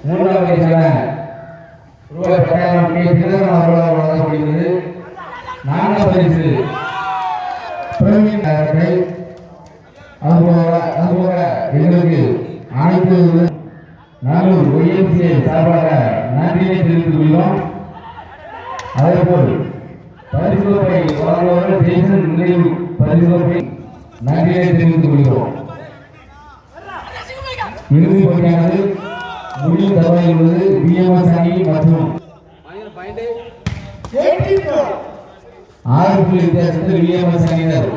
மூன்றாவது பரிசான ரூபாய் 10,000 அவர்களால் வழங்கப்படுகிறது. நான்காவது பரிசு பிரவீன் அவர்கள். அதுபோக எங்களுக்கு அனைத்து நல்லூர் ஒய்எம்சிஏ சார்பாக நன்றியை தெரிவித்துக் கொள்கிறோம். அதேபோல் பரிசுகளை வழங்குபவர்கள் ஜெய்சன் நினைவு பரிசுகளை நன்றியை தெரிவித்துக் கொள்கிறோம். இறுதி போட்டியானது முடிவு தருவாயில் உள்ளது. பிஎம்எஸ் அணி மற்றும் 6 புள்ளி வித்தியாசத்தில் பிஎம்எஸ் அணியினர்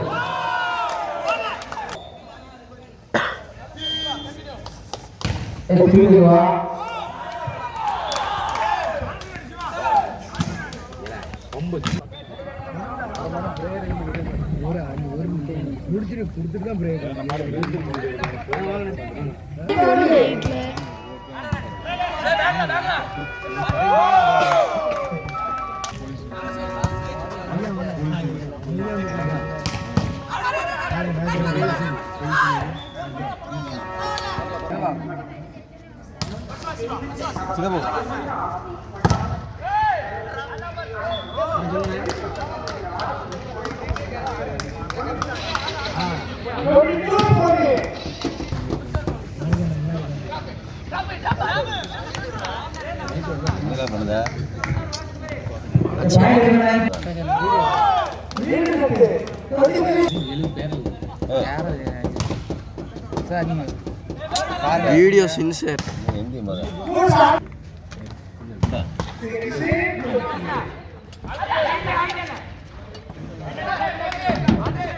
வீடியோ சின்சர்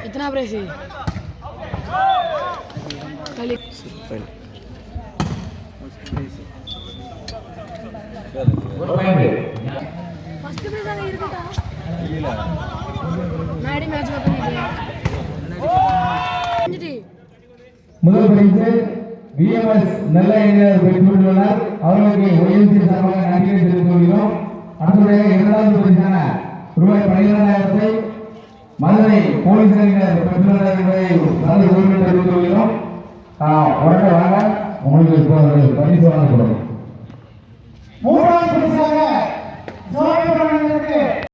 इतना प्रेस है कल फर्स्ट प्रेस आगे इरकटा मैडी मैच பண்ணீங்க முதல் பரிசு பிஎம்எஸ் நல்ல இளைஞர் பெற்றுள்ளனர். அவர்களுக்கு ஒய்எம்சி சார்பாக நன்றியை தெரிவித்துக் கொள்கிறோம். அடுத்ததாக இரண்டாவது பரிசான ரூபாய் 12,000 மதுரை போலீஸ் அணியினர் பெற்றுள்ளனர் என்பதை நல்ல தெரிவித்துக் கொள்கிறோம். உடனே வாங்க, உங்களுக்கு பரிசு வழங்கப்படும்.